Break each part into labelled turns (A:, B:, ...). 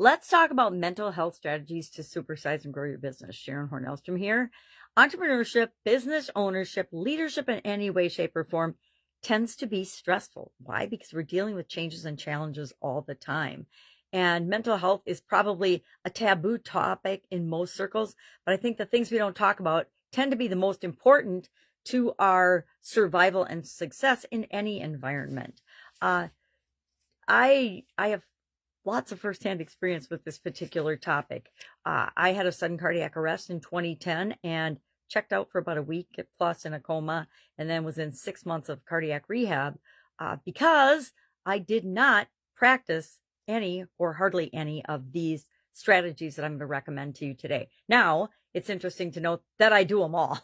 A: Let's talk about mental health strategies to supersize and grow your business. Sharon Horne-Ellstrom here. Entrepreneurship, business ownership, leadership in any way, shape, or form tends to be stressful. Why? Because we're dealing with changes and challenges all the time. And mental health is probably a taboo topic in most circles, but I think the things we don't talk about tend to be the most important to our survival and success in any environment. I have lots of firsthand experience with this particular topic. I had a sudden cardiac arrest in 2010 and checked out for about a week plus in a coma, and then was in 6 months of cardiac rehab because I did not practice any or hardly any of these strategies that I'm going to recommend to you today. Now, it's interesting to note that I do them all.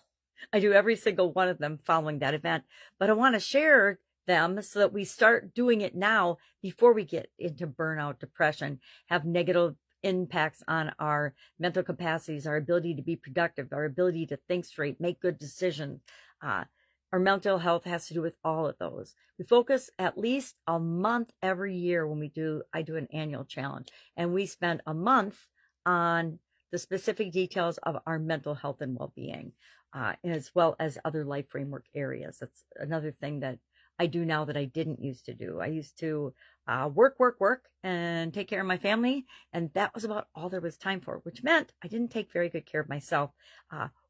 A: I do every single one of them following that event, but I want to share them so that we start doing it now before we get into burnout, depression, have negative impacts on our mental capacities, our ability to be productive, our ability to think straight, make good decisions. Our mental health has to do with all of those. We focus at least a month every year when I do an annual challenge, and we spend a month on the specific details of our mental health and well-being, as well as other life framework areas. That's another thing that I do now that I didn't used to do. I used to work, and take care of my family, and that was about all there was time for, which meant I didn't take very good care of myself.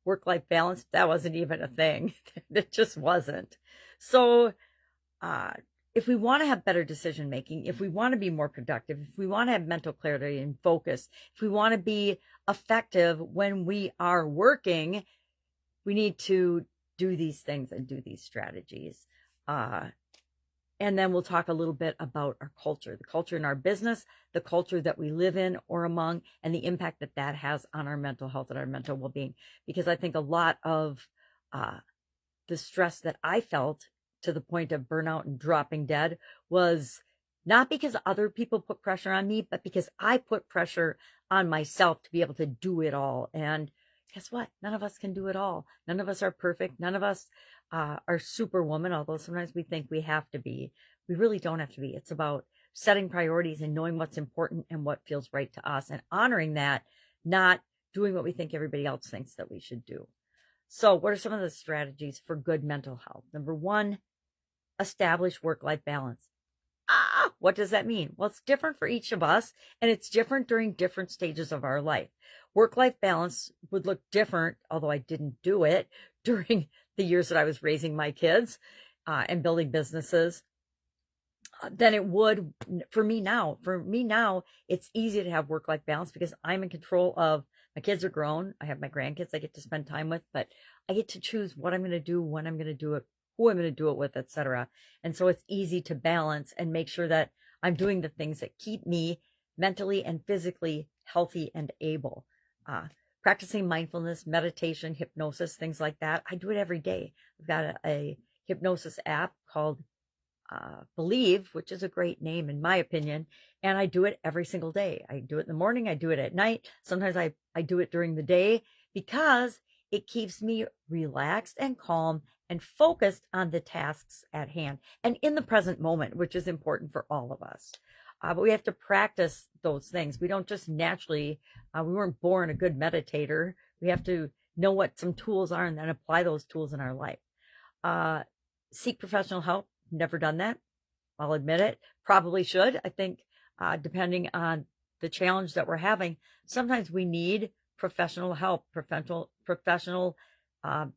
A: Work-life balance, that wasn't even a thing. It just wasn't. So if we want to have better decision making, if we want to be more productive, if we want to have mental clarity and focus, if we want to be effective when we are working, we need to do these things and do these strategies. And then we'll talk a little bit about our culture, the culture in our business, the culture that we live in or among, and the impact that that has on our mental health and our mental well-being. Because I think a lot of the stress that I felt to the point of burnout and dropping dead was not because other people put pressure on me, but because I put pressure on myself to be able to do it all. And guess what? None of us can do it all. None of us are perfect. None of us are superwoman, although sometimes we think we have to be. We really don't have to be. It's about setting priorities and knowing what's important and what feels right to us and honoring that, not doing what we think everybody else thinks that we should do. So what are some of the strategies for good mental health? Number one, establish work-life balance. What does that mean? Well, it's different for each of us, and it's different during different stages of our life. Work-life balance would look different, although I didn't do it during the years that I was raising my kids and building businesses, than it would for me now. For me now, it's easy to have work-life balance because I'm in control of, my kids are grown. I have my grandkids I get to spend time with, but I get to choose what I'm going to do, when I'm going to do it, who I'm going to do it with, etc. And so it's easy to balance and make sure that I'm doing the things that keep me mentally and physically healthy and able. Practicing mindfulness, meditation, hypnosis, things like that. I do it every day. I've got a hypnosis app called Believe, which is a great name in my opinion, and I do it every single day. I do it in the morning, I do it at night. Sometimes I do it during the day because it keeps me relaxed and calm and focused on the tasks at hand and in the present moment, which is important for all of us. But we have to practice those things. We don't just naturally, we weren't born a good meditator. We have to know what some tools are and then apply those tools in our life. Seek professional help. Never done that. I'll admit it. Probably should. I think depending on the challenge that we're having, sometimes we need professional help, professional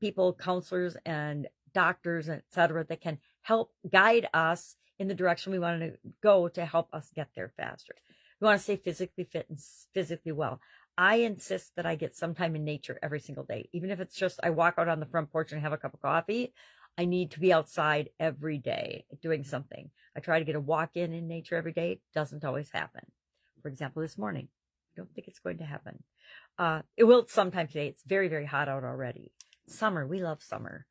A: people, counselors and doctors, etc., that can help guide us in the direction we want to go to help us get there faster. We want to stay physically fit and physically well. I insist that I get some time in nature every single day. Even if it's just I walk out on the front porch and have a cup of coffee, I need to be outside every day doing something. I try to get a walk in nature every day. It doesn't always happen. For example, this morning, I don't think it's going to happen. It will sometime today. It's very, very hot out already. Summer, we love summer.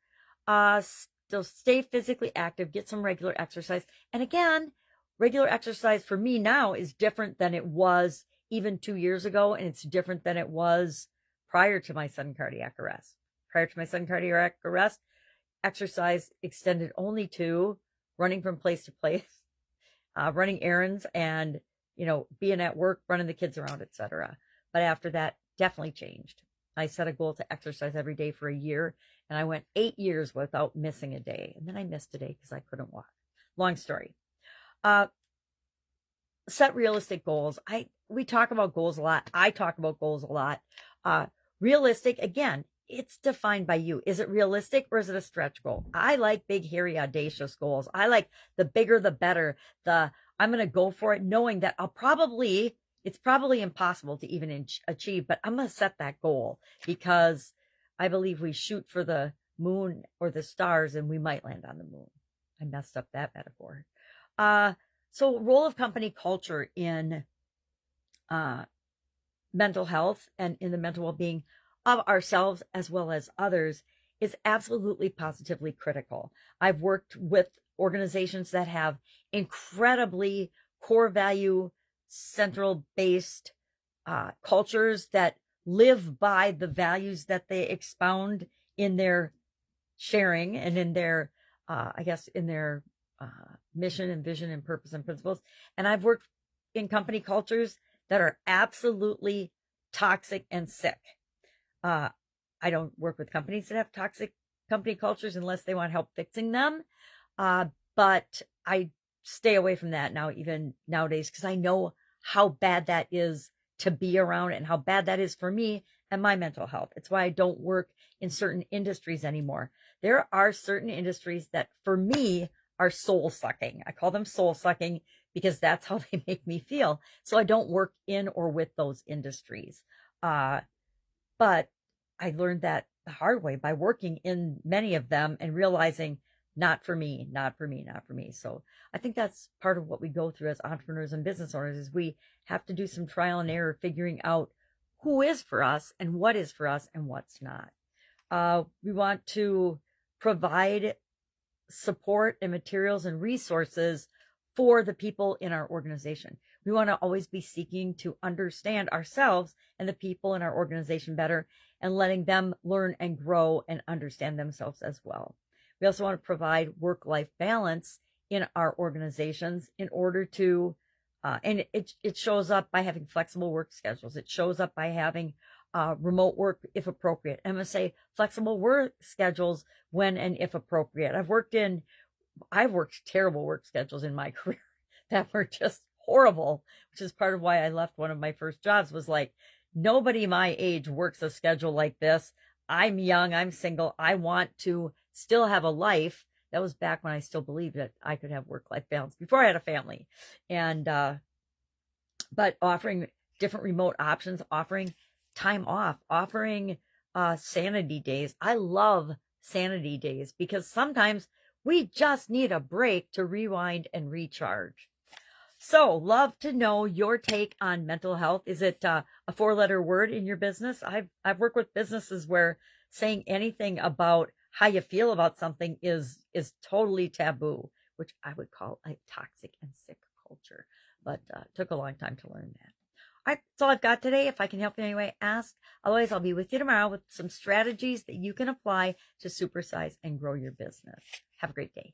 A: So stay physically active, get some regular exercise. And again, regular exercise for me now is different than it was even 2 years ago. And it's different than it was prior to my sudden cardiac arrest. Prior to my sudden cardiac arrest, exercise extended only to running from place to place, running errands and, being at work, running the kids around, etc. But after that, definitely changed. I set a goal to exercise every day for a year, and I went 8 years without missing a day. And then I missed a day because I couldn't walk. Long story. Set realistic goals. We talk about goals a lot. I talk about goals a lot. Realistic, again, it's defined by you. Is it realistic or is it a stretch goal? I like big, hairy, audacious goals. I like the bigger, the better. I'm going to go for it knowing that it's probably impossible to even achieve, but I'm going to set that goal because I believe we shoot for the moon or the stars and we might land on the moon. I messed up that metaphor. So role of company culture in mental health and in the mental well-being of ourselves as well as others is absolutely positively critical. I've worked with organizations that have incredibly core value, central based cultures that live by the values that they expound in their sharing and in their, in their mission and vision and purpose and principles. And I've worked in company cultures that are absolutely toxic and sick. I don't work with companies that have toxic company cultures unless they want help fixing them. But I stay away from that now, even nowadays, because I know how bad that is to be around and how bad that is for me and my mental health. It's why I don't work in certain industries anymore. There are certain industries that for me are soul sucking. I call them soul sucking because that's how they make me feel. So I don't work in or with those industries. But I learned that the hard way by working in many of them and realizing not for me, not for me, not for me. So I think that's part of what we go through as entrepreneurs and business owners is we have to do some trial and error, figuring out who is for us and what is for us and what's not. We want to provide support and materials and resources for the people in our organization. We want to always be seeking to understand ourselves and the people in our organization better and letting them learn and grow and understand themselves as well. We also want to provide work-life balance in our organizations in order to, and it shows up by having flexible work schedules. It shows up by having remote work if appropriate. I'm going to say flexible work schedules when and if appropriate. I've worked terrible work schedules in my career that were just horrible, which is part of why I left one of my first jobs. Was like, nobody my age works a schedule like this. I'm young, I'm single, I want to still have a life. That was back when I still believed that I could have work-life balance before I had a family. And but offering different remote options, offering time off, offering sanity days. I love sanity days because sometimes we just need a break to rewind and recharge. So, love to know your take on mental health. Is it a 4-letter word in your business? I've worked with businesses where saying anything about how you feel about something is totally taboo, which I would call a toxic and sick culture. But took a long time to learn that. All right, that's all I've got today. If I can help in any way, ask. Otherwise, I'll be with you tomorrow with some strategies that you can apply to supersize and grow your business. Have a great day.